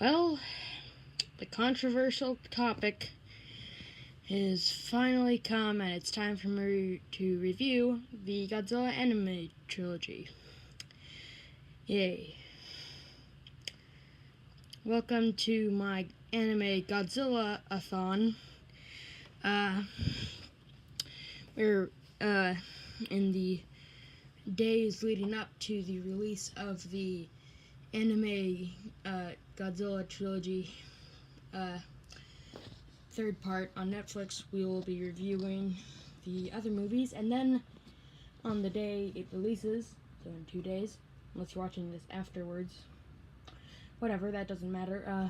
Well, the controversial topic has finally come, and it's time for me to review the Godzilla anime trilogy. Yay. Welcome to my anime Godzilla-a-thon. We're in the days leading up to the release of the anime Godzilla trilogy third part on Netflix. We will be reviewing the other movies, and then on the day it releases, so in 2 days, unless you're watching this afterwards, whatever, that doesn't matter,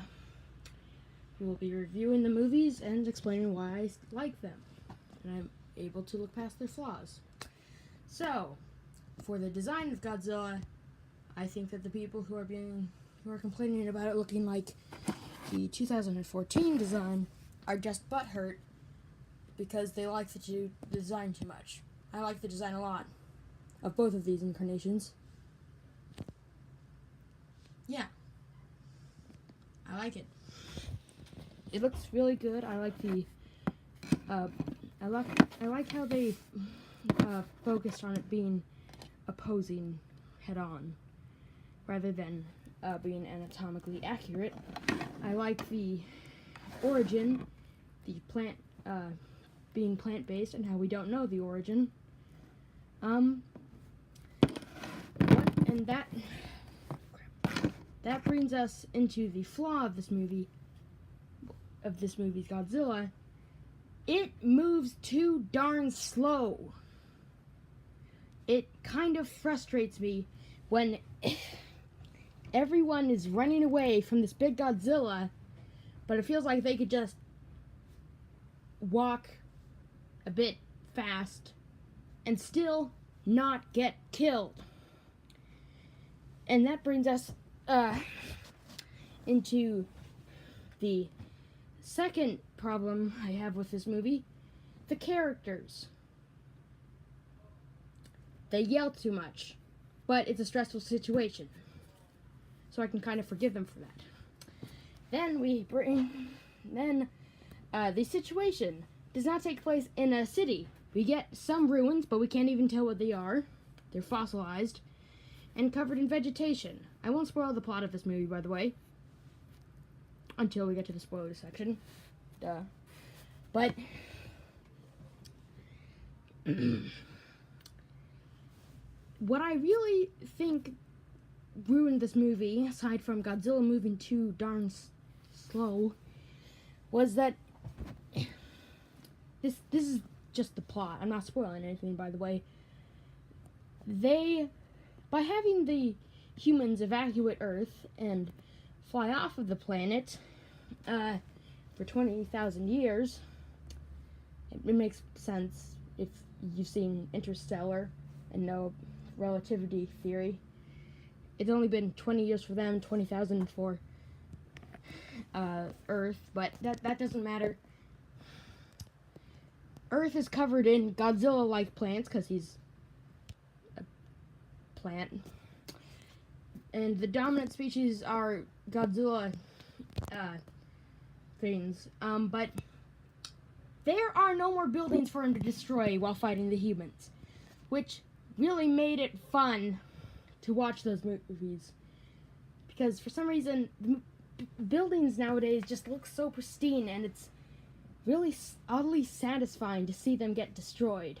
we will be reviewing the movies and explaining why I like them, and I'm able to look past their flaws. So, for the design of Godzilla, I think that the people who are complaining about it looking like the 2014 design are just butthurt because they like the design too much. I like the design a lot of both of these incarnations. Yeah, I like it. It looks really good. I like the I like how they focused on it being opposing head-on rather than being anatomically accurate. I like the origin, the plant being plant-based, and how we don't know the origin. And that brings us into the flaw of this movie's Godzilla. It moves too darn slow. It kind of frustrates me when everyone is running away from this big Godzilla, but it feels like they could just walk a bit fast and still not get killed. And that brings us into the second problem I have with this movie: the characters. They yell too much, but it's a stressful situation, so I can kind of forgive them for that. Then the situation does not take place in a city. We get some ruins, but we can't even tell what they are. They're fossilized and covered in vegetation. I won't spoil the plot of this movie, by the way, until we get to the spoiler section. Duh. But what I really think ruined this movie, aside from Godzilla moving too darn slow, was that this is just the plot. I'm not spoiling anything, by the way. By having the humans evacuate Earth and fly off of the planet for 20,000 years, it makes sense if you've seen Interstellar and know relativity theory. It's only been 20 years for them, 20,000 for Earth, but that doesn't matter. Earth is covered in Godzilla-like plants because he's a plant, and the dominant species are Godzilla things. But there are no more buildings for him to destroy while fighting the humans, which really made it fun to watch those movies, because for some reason buildings nowadays just look so pristine, and it's really oddly satisfying to see them get destroyed.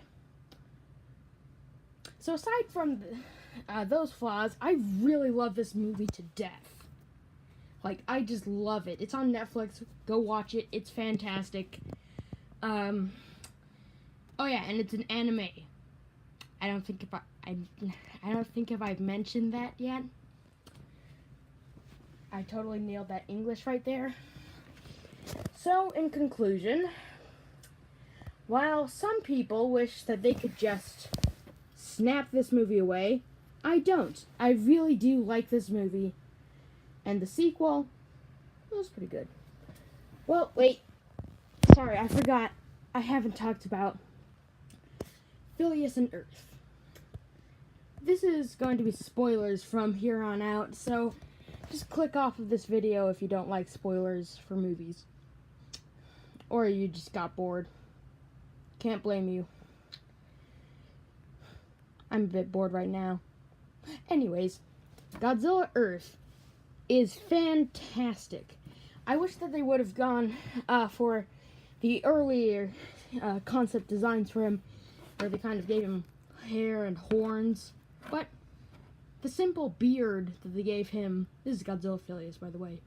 So aside from those flaws, I really love this movie to death. Like, I just love it. It's on Netflix. Go watch it. It's fantastic. Oh yeah, and it's an anime. I don't think if I've mentioned that yet. I totally nailed that English right there. So, in conclusion, while some people wish that they could just snap this movie away, I don't. I really do like this movie. And the sequel was pretty good. Well, wait. Sorry, I forgot. I haven't talked about Phileas and Earth. This is going to be spoilers from here on out, so just click off of this video if you don't like spoilers for movies. Or you just got bored. Can't blame you. I'm a bit bored right now. Anyways, Godzilla Earth is fantastic. I wish that they would have gone for the earlier concept designs for him, where they kind of gave him hair and horns, but the simple beard that they gave him, this is Godzilla-a-thon, by the way,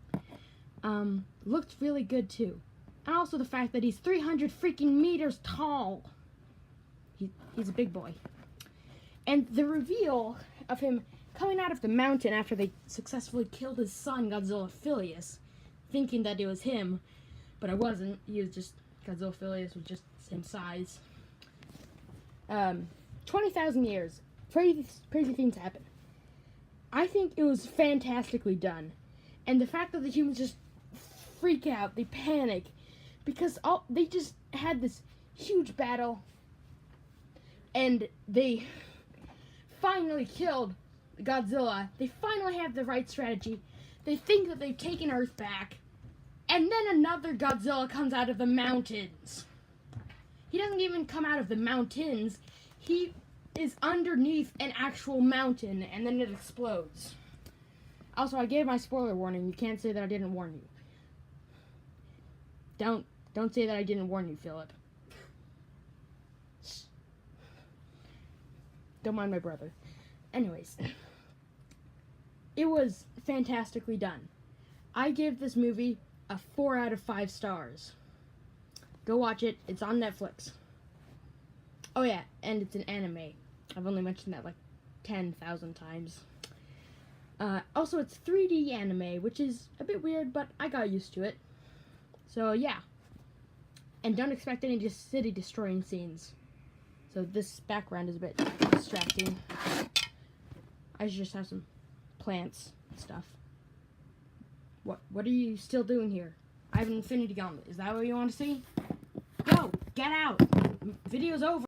looked really good too. And also the fact that he's 300 freaking meters tall. He's a big boy. And the reveal of him coming out of the mountain after they successfully killed his son, Godzilla-a-thon, thinking that it was him, but it wasn't. He was just, Godzilla-a-thon was just the same size. 20,000 years. Crazy things happen. I think it was fantastically done. And the fact that the humans just freak out, they panic, because they just had this huge battle, and they finally killed Godzilla. They finally have the right strategy. They think that they've taken Earth back, and then another Godzilla comes out of the mountains. He doesn't even come out of the mountains. He is underneath an actual mountain, and then it explodes. Also, I gave my spoiler warning. You can't say that I didn't warn you. Don't say that I didn't warn you, Philip. Don't mind my brother. Anyways, it was fantastically done. I give this movie a 4 out of 5 stars. Go watch it. It's on Netflix. Oh yeah, and it's an anime. I've only mentioned that like 10,000 times. Also, it's 3D anime, which is a bit weird, but I got used to it. So yeah. And don't expect any just city destroying scenes. So this background is a bit distracting. I should just have some plants and stuff. What are you still doing here? I have an infinity gauntlet. Is that what you want to see? Go! Get out! Video's over!